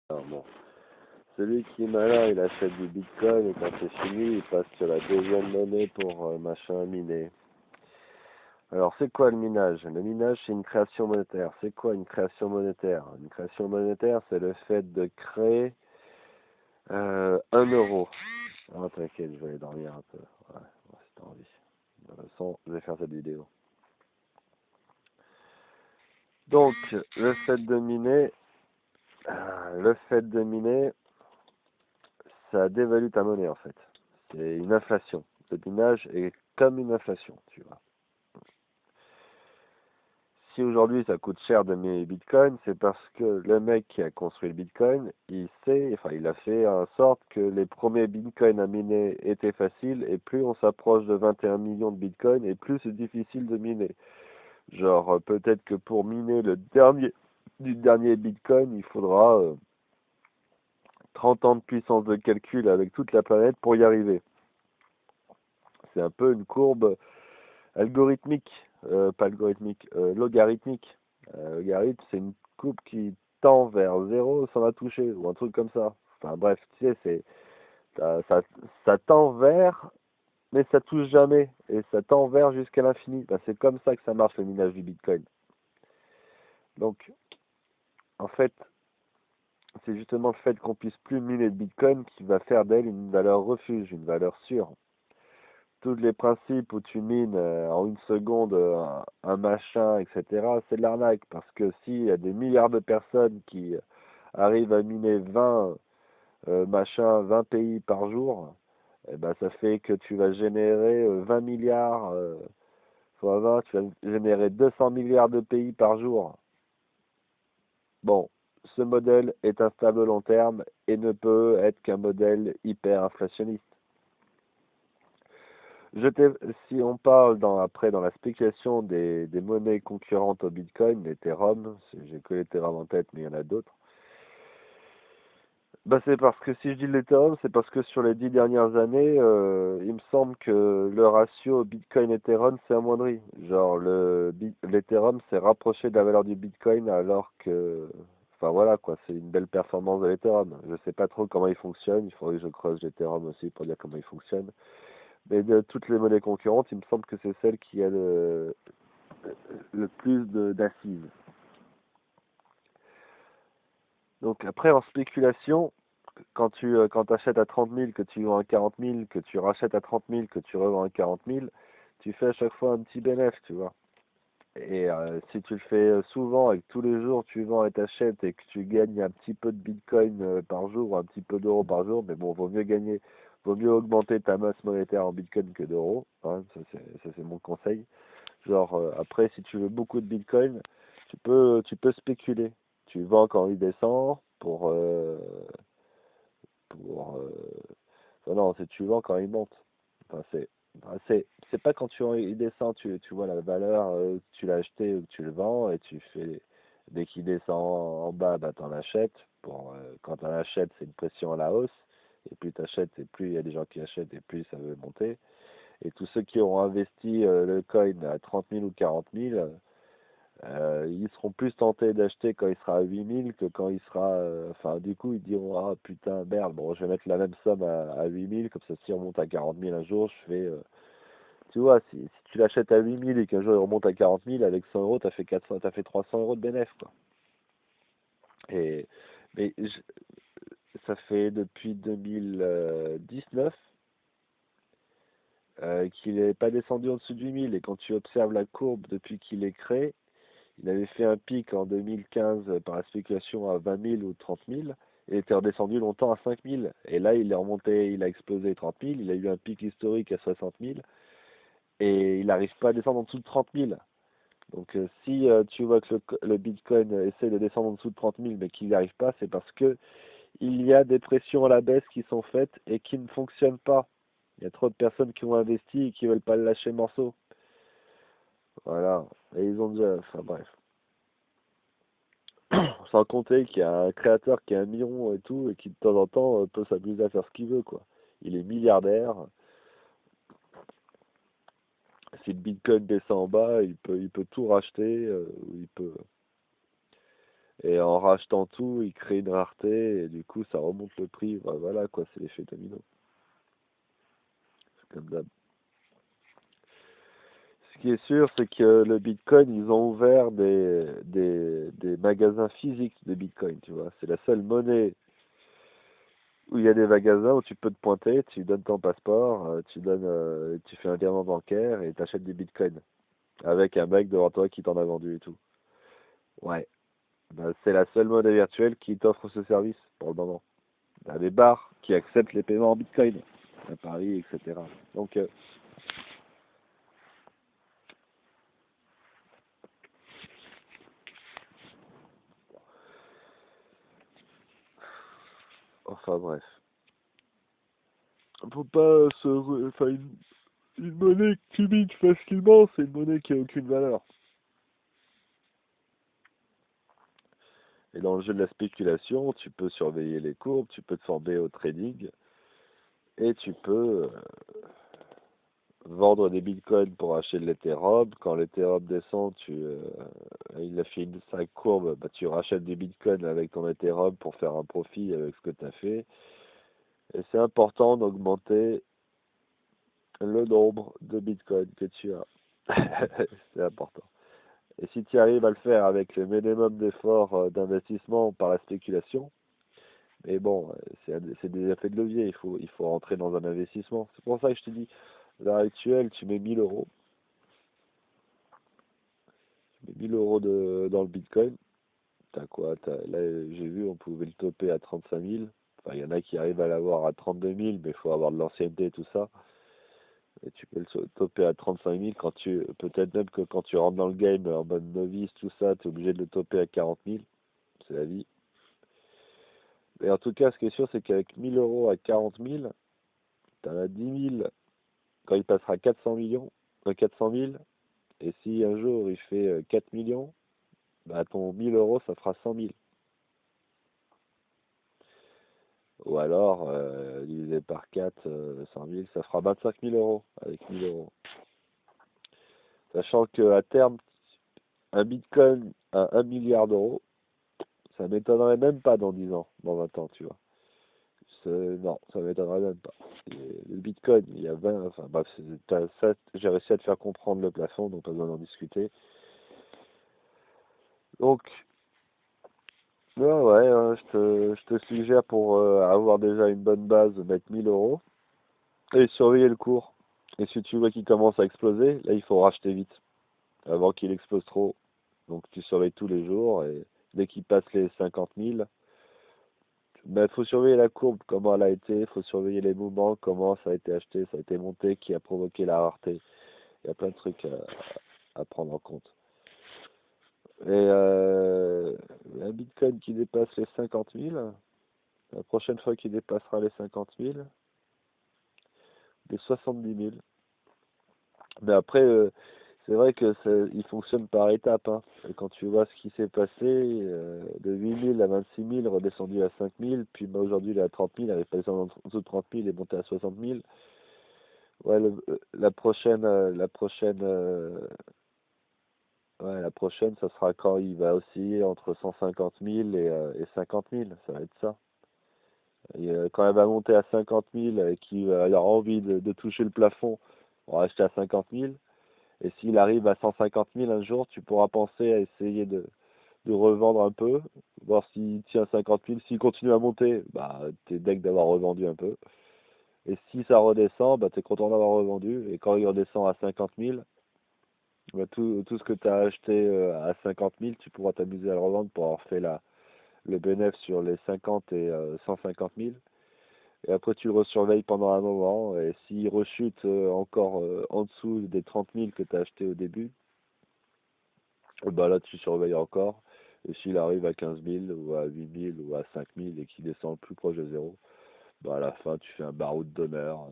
Alors bon, celui qui est malin, il achète du bitcoin et quand c'est fini, il passe sur la deuxième monnaie pour machin miner. Alors c'est quoi le minage? Le minage, c'est une création monétaire. C'est quoi une création monétaire? Une création monétaire, c'est le fait de créer 1 euro. Ah, t'inquiète, je vais aller dormir un peu. Ouais, bon, si t'as envie. De toute façon, je vais faire cette vidéo. Donc, le fait de miner, ça dévalue ta monnaie en fait. C'est une inflation. Le minage est comme une inflation, tu vois. Si aujourd'hui ça coûte cher de miner Bitcoin, c'est parce que le mec qui a construit le Bitcoin, il a fait en sorte que les premiers Bitcoins à miner étaient faciles et plus on s'approche de 21 millions de Bitcoins et plus c'est difficile de miner. Genre peut-être que pour miner du dernier Bitcoin, il faudra 30 ans de puissance de calcul avec toute la planète pour y arriver. C'est un peu une courbe algorithmique, pas algorithmique, logarithmique. Logarithme, c'est une courbe qui tend vers zéro sans la toucher, ou un truc comme ça. Enfin bref, tu sais, ça, ça, ça tend vers, mais ça touche jamais, et ça tend vers jusqu'à l'infini. Ben, c'est comme ça que ça marche le minage du Bitcoin. Donc, en fait, c'est justement le fait qu'on puisse plus miner de Bitcoin qui va faire d'elle une valeur refuge, une valeur sûre. Tous les principes où tu mines en une seconde un machin, etc., c'est de l'arnaque. Parce que s'il y a des milliards de personnes qui arrivent à miner 20 machins, 20 pays par jour, eh ben, ça fait que tu vas générer 20 milliards fois 20, tu vas générer 200 milliards de pays par jour. Bon, ce modèle est instable long terme et ne peut être qu'un modèle hyper inflationniste. Si on parle après dans la spéculation des monnaies concurrentes au Bitcoin, l'Ethereum, j'ai que l'Ethereum en tête, mais il y en a d'autres. Bah c'est parce que si je dis l'Ethereum, c'est parce que sur les 10 dernières années, il me semble que le ratio Bitcoin-Ethereum s'est amoindri. Genre l'Ethereum s'est rapproché de la valeur du Bitcoin alors que, enfin voilà quoi, c'est une belle performance de l'Ethereum. Je sais pas trop comment il fonctionne, il faudrait que je creuse l'Ethereum aussi pour dire comment il fonctionne. Mais de toutes les monnaies concurrentes, il me semble que c'est celle qui a le plus d'assises. Donc après, en spéculation, quand achètes à 30 000, que tu vends à 40 000, que tu rachètes à 30 000, que tu revends à 40 000, tu fais à chaque fois un petit bénéfice, tu vois. Et si tu le fais souvent et que tous les jours tu vends et t'achètes et que tu gagnes un petit peu de Bitcoin par jour ou un petit peu d'euros par jour, mais bon, vaut mieux augmenter ta masse monétaire en Bitcoin que d'euros, hein, ça c'est mon conseil. Genre, après, si tu veux beaucoup de Bitcoin, tu peux spéculer. Tu vends quand il descend enfin, non, c'est tu vends quand il monte. Enfin, c'est pas quand il descend, tu vois la valeur, tu l'as acheté ou tu le vends et tu fais, dès qu'il descend en bas, bah, t'en achètes. Quand t'en achètes, c'est une pression à la hausse. Et plus t'achètes, et plus il y a des gens qui achètent, et plus ça veut monter. Et tous ceux qui auront investi le coin à 30 000 ou 40 000, ils seront plus tentés d'acheter quand il sera à 8 000 que quand il sera. Enfin, du coup, ils diront: ah putain, merde, bon, je vais mettre la même somme à 8 000, comme ça, si on remonte à 40 000 un jour, je fais. Tu vois, si tu l'achètes à 8 000 et qu'un jour il remonte à 40 000, avec 100 euros, t'as fait 300 euros de bénéfice, quoi. Et, mais ça fait depuis 2019 qu'il n'est pas descendu en dessous de 8 000. Et quand tu observes la courbe depuis qu'il est créé, il avait fait un pic en 2015 par la spéculation à 20 000 ou 30 000 et était redescendu longtemps à 5 000. Et là, il est remonté, il a explosé 30 000. Il a eu un pic historique à 60 000 et il n'arrive pas à descendre en dessous de 30 000. Donc, si tu vois que le Bitcoin essaie de descendre en dessous de 30 000 mais qu'il n'y arrive pas, c'est parce que il y a des pressions à la baisse qui sont faites et qui ne fonctionnent pas. Il y a trop de personnes qui ont investi et qui veulent pas le lâcher le morceau. Voilà. Et ils ont déjà. Enfin bref. Sans compter qu'il y a un créateur qui a 1 million et tout, et qui de temps en temps peut s'amuser à faire ce qu'il veut, quoi. Il est milliardaire. Si le Bitcoin descend en bas, il peut tout racheter. Il peut. Et en rachetant tout, ils créent une rareté et du coup, ça remonte le prix. Bah, voilà quoi, c'est l'effet domino. C'est comme d'hab. Ce qui est sûr, c'est que le Bitcoin, ils ont ouvert des magasins physiques de Bitcoin, tu vois. C'est la seule monnaie où il y a des magasins où tu peux te pointer, tu donnes ton passeport, tu fais un virement bancaire et t'achètes du Bitcoin avec un mec devant toi qui t'en a vendu et tout. Ouais, bah, c'est la seule monnaie virtuelle qui t'offre ce service pour le moment. T'as des bars qui acceptent les paiements en Bitcoin à Paris, etc. Donc, enfin bref. Faut pas enfin, une monnaie qui mine facilement, c'est une monnaie qui a aucune valeur. Et dans le jeu de la spéculation, tu peux surveiller les courbes, tu peux te former au trading et tu peux vendre des bitcoins pour acheter de l'Ethereum. Quand l'Ethereum descend, il a fait sa courbe, bah, tu rachètes des bitcoins avec ton Ethereum pour faire un profit avec ce que tu as fait. Et c'est important d'augmenter le nombre de bitcoins que tu as. C'est important. Et si tu arrives à le faire avec le minimum d'efforts d'investissement par la spéculation, mais bon, c'est des effets de levier, il faut rentrer dans un investissement. C'est pour ça que je te dis, à l'heure actuelle, tu mets 1000 euros, tu mets 1000 euros dans le Bitcoin, t'as quoi? Là, j'ai vu, on pouvait le toper à 35 000. Enfin, il y en a qui arrivent à l'avoir à 32 000, mais il faut avoir de l'ancienneté et tout ça. Et tu peux le toper à 35 000 peut-être même que quand tu rentres dans le game en mode novice, tout ça, tu es obligé de le toper à 40 000. C'est la vie. Mais en tout cas, ce qui est sûr, c'est qu'avec 1000 euros à 40 000, tu en as 10 000 quand il passera 400 millions, 400 000. Et si un jour il fait 4 millions, bah ton 1000 euros, ça fera 100 000. Ou alors, divisé par 4, 100 000, ça fera 25 000 euros avec 1000 euros. Sachant qu'à terme, un bitcoin à 1 milliard d'euros, ça m'étonnerait même pas dans 10 ans, dans 20 ans, tu vois. Non, ça m'étonnerait même pas. Le bitcoin, il y a 20, enfin bref, j'ai réussi à te faire comprendre le plafond, donc pas besoin d'en discuter. Donc, ouais, ouais, je te suggère pour avoir déjà une bonne base, de mettre 1000 euros et surveiller le cours. Et si tu vois qu'il commence à exploser, là il faut racheter vite, avant qu'il explose trop. Donc tu surveilles tous les jours et dès qu'il passe les 50 000, il faut surveiller la courbe, comment elle a été, il faut surveiller les mouvements, comment ça a été acheté, ça a été monté, qui a provoqué la rareté. Il y a plein de trucs à prendre en compte. Et un Bitcoin qui dépasse les 50 000, la prochaine fois qu'il dépassera les 50 000, les 70 000. Mais après, c'est vrai que il fonctionne par étapes, hein. Et quand tu vois ce qui s'est passé, de 8 000 à 26 000, redescendu à 5 000, puis bah, aujourd'hui il est à 30 000, il est passé en dessous de 30 000 et monté à 60 000. Ouais, la prochaine, ça sera quand il va osciller entre 150 000 et 50 000, ça va être ça. Et, quand elle va monter à 50 000 et qu'il va avoir envie de toucher le plafond, on va acheter à 50 000. Et s'il arrive à 150 000 un jour, tu pourras penser à essayer de revendre un peu, voir s'il tient 50 000. S'il continue à monter, bah, t'es deg d'avoir revendu un peu. Et si ça redescend, bah, t'es content d'avoir revendu. Et quand il redescend à 50 000, bah, tout ce que tu as acheté à 50 000, tu pourras t'amuser à le revendre pour avoir fait le bénéfice sur les 50 et 150 000. Et après, tu le resurveilles pendant un moment. Et s'il rechute encore en dessous des 30 000 que tu as acheté au début, bah là, tu surveilles encore. Et s'il arrive à 15 000 ou à 8 000 ou à 5 000 et qu'il descend plus proche de zéro, bah à la fin, tu fais un baroud d'honneur.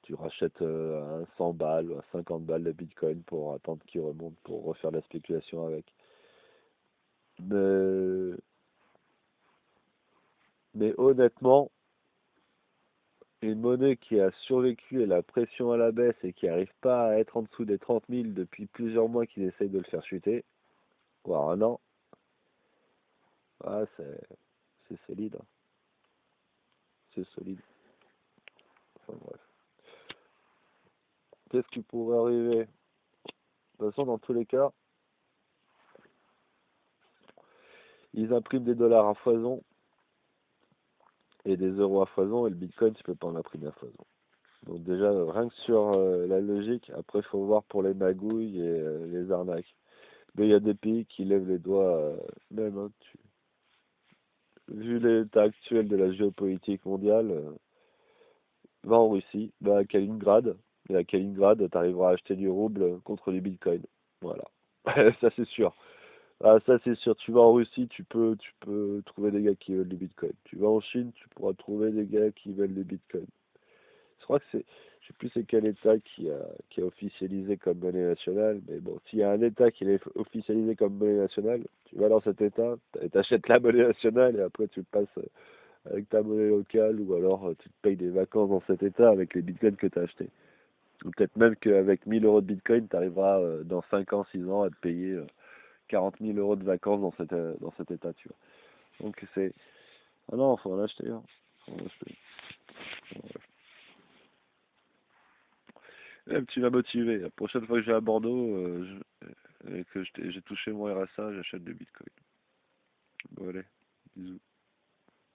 Tu rachètes un 100 balles ou un 50 balles de Bitcoin pour attendre qu'il remonte pour refaire la spéculation avec. Mais, mais honnêtement, une monnaie qui a survécu à la pression à la baisse et qui n'arrive pas à être en dessous des 30 000 depuis plusieurs mois qu'ils essayent de le faire chuter, voire un an, Ah, c'est solide, hein. C'est solide. Enfin bref. Qu'est-ce qui pourrait arriver? De toute façon, dans tous les cas, ils impriment des dollars à foison et des euros à foison, et le Bitcoin, tu peux pas en imprimer à foison. Donc déjà, rien que sur la logique, après, il faut voir pour les magouilles et les arnaques. Mais il y a des pays qui lèvent les doigts, même, hein, vu l'état actuel de la géopolitique mondiale, va en Russie, va à Kaliningrad, et à Kaliningrad, tu arriveras à acheter du rouble contre du Bitcoin. Voilà. Ça, c'est sûr. Ah, ça, c'est sûr. Tu vas en Russie, tu peux trouver des gars qui veulent du Bitcoin. Tu vas en Chine, tu pourras trouver des gars qui veulent du Bitcoin. Je crois que je sais plus c'est quel État qui a officialisé comme monnaie nationale, mais bon, s'il y a un État qui l'a officialisé comme monnaie nationale, tu vas dans cet État, t'achètes la monnaie nationale et après tu passes avec ta monnaie locale ou alors tu te payes des vacances dans cet État avec les bitcoins que tu as achetés. Ou peut-être même qu'avec 1000 € de bitcoin, tu arriveras dans 5 ans, 6 ans à te payer 40 000 € de vacances dans cet État, tu vois. Donc c'est... Ah non, faut en acheter, hein. Faut en acheter. Même tu m'as motivé. La prochaine fois que je vais à Bordeaux et que j'ai touché mon RSA, j'achète du Bitcoin. Bon allez, bisous.